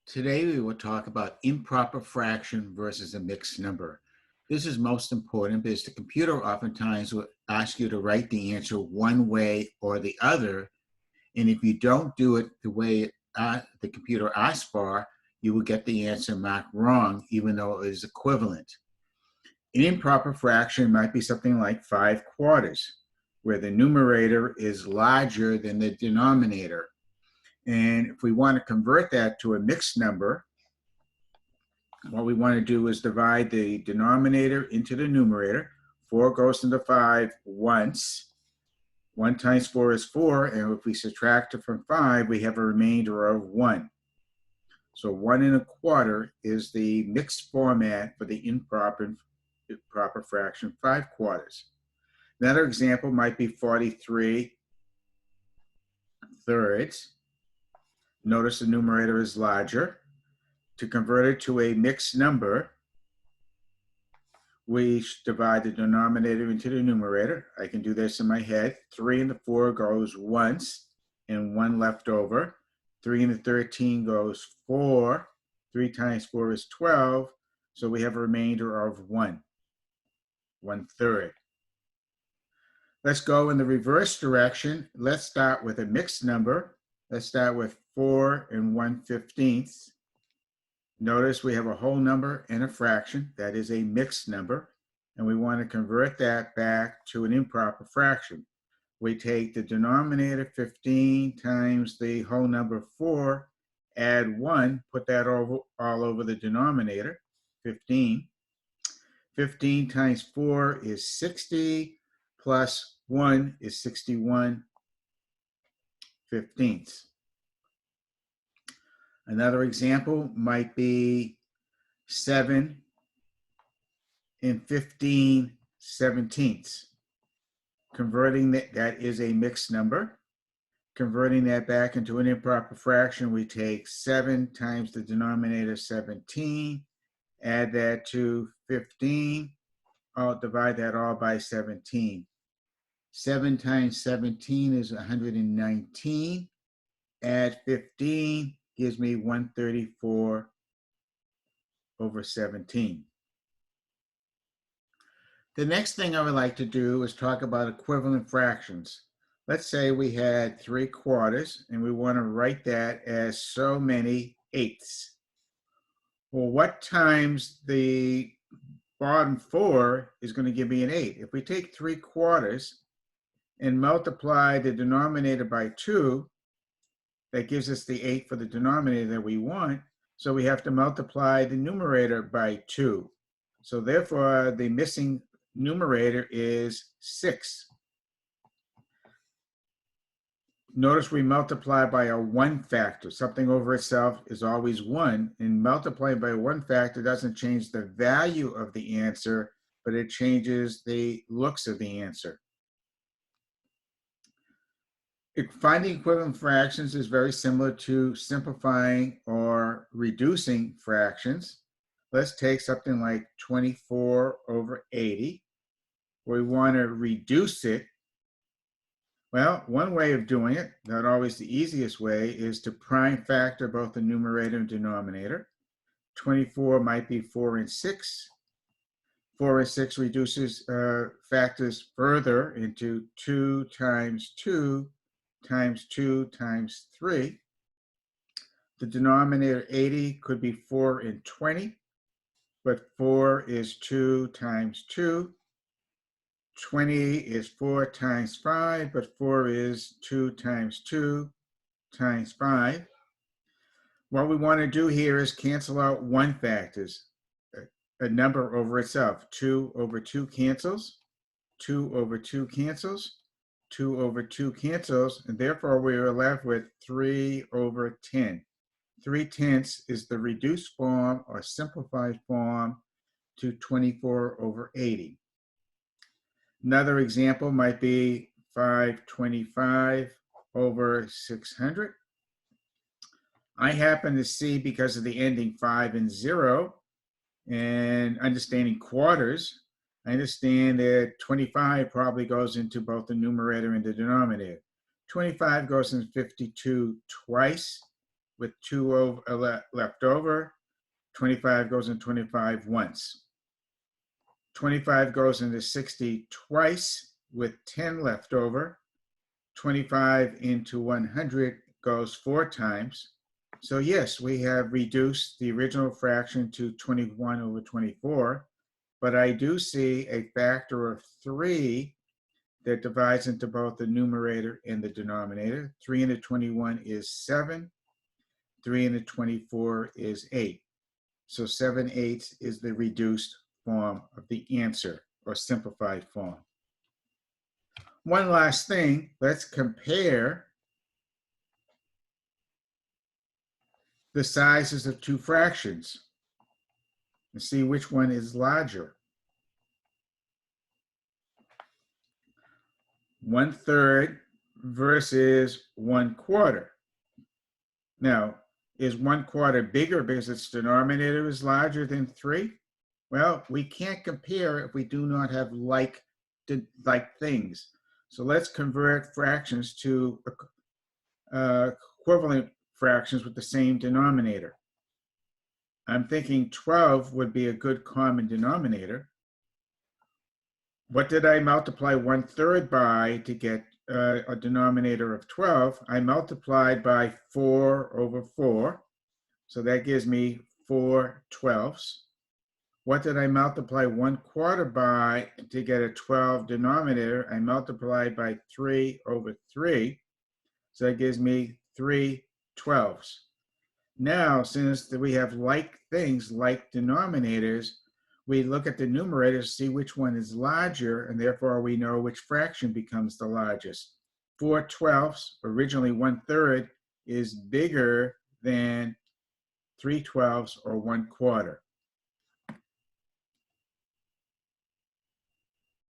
Today we will talk about improper fraction versus a mixed number. This is most important because the computer oftentimes will ask you to write the answer one way or the other. And if you don't do it the way the computer asks for, you will get the answer marked wrong, even though it is equivalent. An improper fraction might be something like 5/4, where the numerator is larger than the denominator. And if we want to convert that to a mixed number, what we want to do is divide the denominator into the numerator. 4 goes into 5 once. 1 times 4 is 4, and if we subtract it from 5, we have a remainder of 1. So 1 1/4 is the mixed format for the improper fraction 5/4. Another example might be 43/3. Notice the numerator is larger. To convert it to a mixed number, we divide the denominator into the numerator. I can do this in my head. 3 into 4 goes once, and 1 left over. 3 into 13 goes 4. 3 times 4 is 12. So we have a remainder of 1, 1/3. Let's go in the reverse direction. Let's start with a mixed number. Let's start with 4 and 1/15. Notice we have a whole number and a fraction. That is a mixed number. And we want to convert that back to an improper fraction. We take the denominator 15 times the whole number 4, add 1, put that all over the denominator, 15. 15 times 4 is 60, plus 1 is 61/15. Another example might be 7 and 15/17. Converting that is a mixed number. Converting that back into an improper fraction, we take 7 times the denominator 17, add that to 15, I'll divide that all by 17. 7 times 17 is 119, add 15, gives me 134/17. The next thing I would like to do is talk about equivalent fractions. Let's say we had 3/4 and we want to write that as so many eighths. Well, what times the bottom 4 is going to give me an 8? If we take 3/4 and multiply the denominator by 2, that gives us the 8 for the denominator that we want. So we have to multiply the numerator by 2. So therefore, the missing numerator is 6. Notice we multiply by a 1 factor. Something over itself is always 1. And multiplying by a 1 factor doesn't change the value of the answer, but it changes the looks of the answer. Finding equivalent fractions is very similar to simplifying or reducing fractions. Let's take something like 24/80. We want to reduce it. Well, one way of doing it, not always the easiest way, is to prime factor both the numerator and denominator. 24 might be 4 and 6. 4 and 6 reduces factors further into 2 times 2 times 2 times 3. The denominator 80 could be 4 and 20, but 4 is 2 times 2. 20 is 4 times 5, but 4 is 2 times 2 times 5. What we want to do here is cancel out 1 factors. A number over itself. 2/2 cancels. 2/2 cancels. 2/2 cancels, and therefore we are left with 3/10. 3/10 is the reduced form or simplified form to 24/80. Another example might be 525/600. I happen to see, because of the ending 5 and 0 and understanding quarters, I understand that 25 probably goes into both the numerator and the denominator. 25 goes into 52 twice. with 2 left over. 25 goes into 25 once. 25 goes into 60 twice with 10 left over. 25 into 100 goes 4 times. So yes, we have reduced the original fraction to 21 over 24, but I do see a factor of 3 that divides into both the numerator and the denominator. 3 into 21 is 7. 3 into 24 is 8. So 7/8 is the reduced form of the answer, or simplified form. One last thing, let's compare the sizes of two fractions and see which one is larger. 1/3 versus 1/4. Now, is 1/4 bigger because its denominator is larger than 3? Well, we can't compare if we do not have like things. So let's convert fractions to equivalent fractions with the same denominator. I'm thinking 12 would be a good common denominator. What did I multiply 1/3 by to get a denominator of 12? I multiplied by 4 over 4. So that gives me 4/12. What did I multiply 1/4 by to get a 12 denominator? I multiplied by 3 over 3. So that gives me 3/12. Now, since we have like things, like denominators, we look at the numerator to see which one is larger, and therefore we know which fraction becomes the largest. 4/12, originally 1/3, is bigger than 3/12 or 1/4.